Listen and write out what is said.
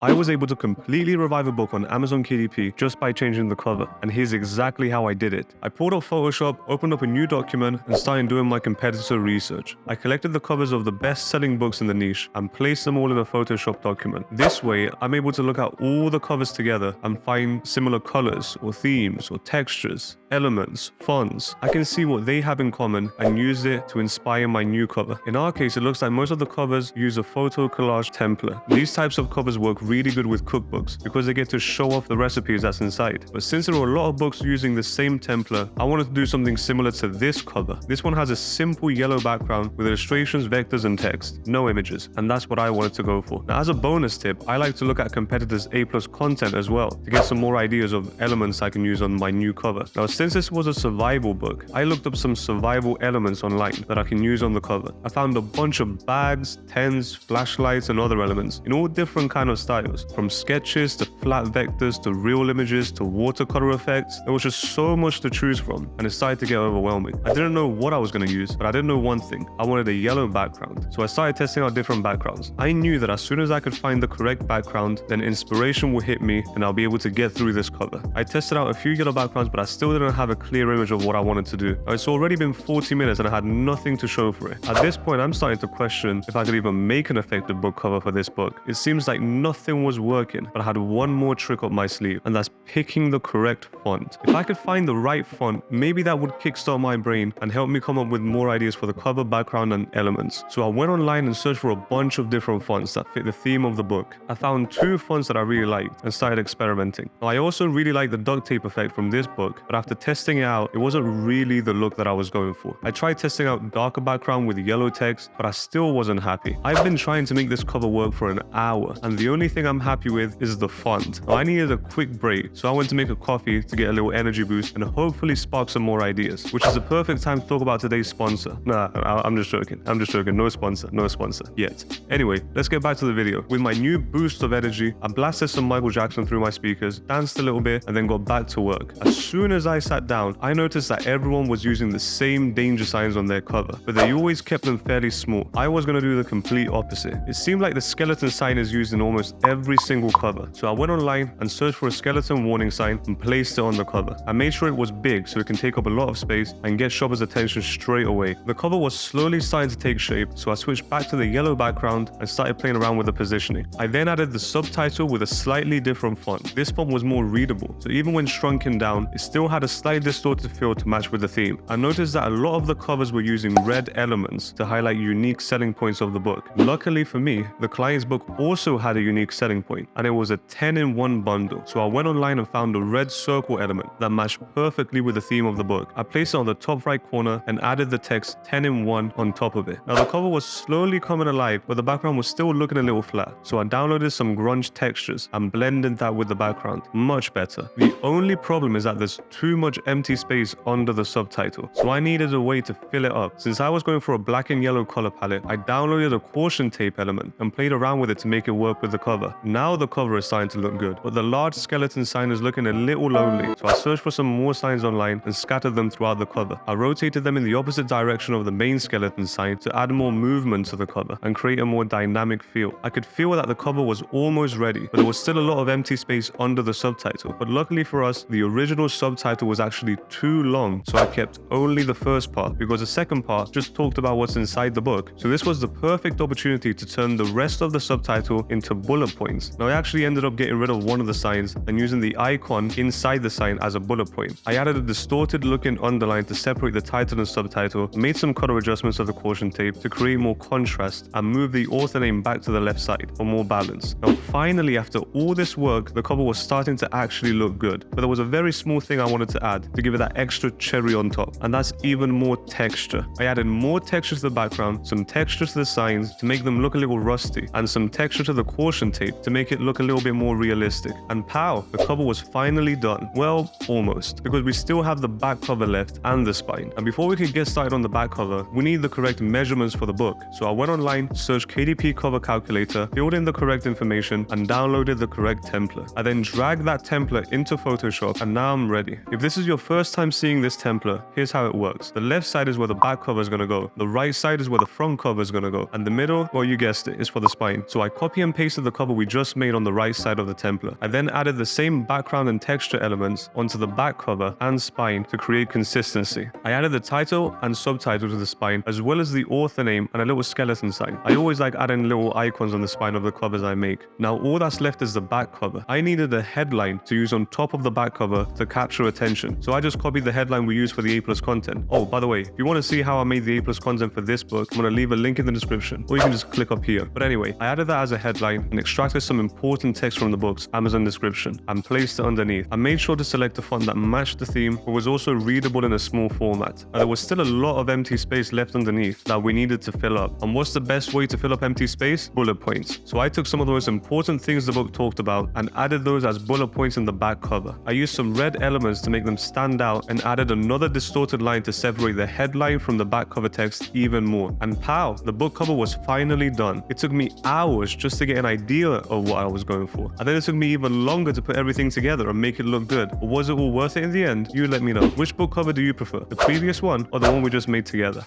I was able to completely revive a book on Amazon KDP just by changing the cover, and here's exactly how I did it. I pulled up Photoshop, opened up a new document, and started doing my competitor research. I collected the covers of the best-selling books in the niche and placed them all in a Photoshop document. This way, I'm able to look at all the covers together and find similar colors or themes or textures, elements, fonts. I can see what they have in common and use it to inspire my new cover. In our case, it looks like most of the covers use a photo collage template. These types of covers work really good with cookbooks because they get to show off the recipes that's inside. But since there are a lot of books using the same template, I wanted to do something similar to this cover. This one has a simple yellow background with illustrations, vectors, and text, no images, and that's what I wanted to go for. Now, as a bonus tip, I like to look at competitors' A+ content as well to get some more ideas of elements I can use on my new cover. Now, since this was a survival book, I looked up some survival elements online that I can use on the cover. I found a bunch of bags, tents, flashlights, and other elements in all different kind of styles, from sketches to flat vectors to real images to watercolor effects. There was just so much to choose from, and it started to get overwhelming. I didn't know what I was going to use, but I did know one thing. I wanted a yellow background, so I started testing out different backgrounds. I knew that as soon as I could find the correct background, then inspiration will hit me and I'll be able to get through this cover. I tested out a few yellow backgrounds, but I still didn't have a clear image of what I wanted to do. Now, it's already been 40 minutes and I had nothing to show for it. At this point, I'm starting to question if I could even make an effective book cover for this book. It seems like nothing was working, but I had one more trick up my sleeve, and that's picking the correct font. If I could find the right font, maybe that would kickstart my brain and help me come up with more ideas for the cover, background, and elements. So I went online and searched for a bunch of different fonts that fit the theme of the book. I found 2 fonts that I really liked and started experimenting. Now, I also really liked the duct tape effect from this book, but after testing it out, it wasn't really the look that I was going for. I tried testing out darker background with yellow text, but I still wasn't happy. I've been trying to make this cover work for an hour, and the only thing I'm happy with is the font. Now, I needed a quick break, so I went to make a coffee to get a little energy boost and hopefully spark some more ideas, which is the perfect time to talk about today's sponsor. Nah, I'm just joking. No sponsor yet. Anyway, let's get back to the video. With my new boost of energy, I blasted some Michael Jackson through my speakers, danced a little bit, and then got back to work. As soon as I sat down, I noticed that everyone was using the same danger signs on their cover, but they always kept them fairly small. I was going to do the complete opposite. It seemed like the skeleton sign is used in almost every single cover, so I went online and searched for a skeleton warning sign and placed it on the cover. I made sure it was big so it can take up a lot of space and get shoppers' attention straight away. The cover was slowly starting to take shape, so I switched back to the yellow background and started playing around with the positioning. I then added the subtitle with a slightly different font. This font was more readable, so even when shrunken down, it still had a slightly distorted feel to match with the theme. I noticed that a lot of the covers were using red elements to highlight unique selling points of the book. Luckily for me, the client's book also had a unique selling point, and it was a 10-in-1 bundle. So I went online and found a red circle element that matched perfectly with the theme of the book. I placed it on the top right corner and added the text 10-in-1 on top of it. Now, the cover was slowly coming alive, but the background was still looking a little flat. So I downloaded some grunge textures and blended that with the background. Much better. The only problem is that there's too much empty space under the subtitle, so I needed a way to fill it up. Since I was going for a black and yellow color palette, I downloaded a caution tape element and played around with it to make it work with the cover. Now the cover is starting to look good, but the large skeleton sign is looking a little lonely, so I searched for some more signs online and scattered them throughout the cover. I rotated them in the opposite direction of the main skeleton sign to add more movement to the cover and create a more dynamic feel. I could feel that the cover was almost ready, but there was still a lot of empty space under the subtitle. But luckily for us, the original subtitle was actually too long, so I kept only the first part because the second part just talked about what's inside the book. So this was the perfect opportunity to turn the rest of the subtitle into bullet points. Now, I actually ended up getting rid of one of the signs and using the icon inside the sign as a bullet point. I added a distorted looking underline to separate the title and subtitle, made some color adjustments of the caution tape to create more contrast, and moved the author name back to the left side for more balance. Now, finally, after all this work, the cover was starting to actually look good, but there was a very small thing I wanted to add to give it that extra cherry on top, and that's even more texture. I added more texture to the background, some texture to the signs to make them look a little rusty, and some texture to the caution tape to make it look a little bit more realistic. And pow, the cover was finally done. Well, almost, because we still have the back cover left and the spine. And before we could get started on the back cover, we need the correct measurements for the book. So I went online, searched KDP cover calculator, filled in the correct information, and downloaded the correct template. I then dragged that template into Photoshop, and now I'm ready. If this is your first time seeing this template, here's how it works. The left side is where the back cover is going to go. The right side is where the front cover is going to go. And the middle, well, you guessed it, is for the spine. So I copy and pasted the cover cover we just made on the right side of the template. I then added the same background and texture elements onto the back cover and spine to create consistency. I added the title and subtitle to the spine, as well as the author name and a little skeleton sign. I always like adding little icons on the spine of the covers I make. Now all that's left is the back cover. I needed a headline to use on top of the back cover to capture attention, so I just copied the headline we used for the A+ content. Oh, by the way, if you want to see how I made the A+ content for this book, I'm going to leave a link in the description, or you can just click up here. But anyway, I added that as a headline and extracted some important text from the book's Amazon description and placed it underneath. I made sure to select a font that matched the theme but was also readable in a small format. And there was still a lot of empty space left underneath that we needed to fill up. And what's the best way to fill up empty space? Bullet points. So I took some of the most important things the book talked about and added those as bullet points in the back cover. I used some red elements to make them stand out and added another distorted line to separate the headline from the back cover text even more. And pow, the book cover was finally done. It took me hours just to get an idea of what I was going for. And then it took me even longer to put everything together and make it look good. But was it all worth it in the end? You let me know. Which book cover do you prefer? The previous one or the one we just made together?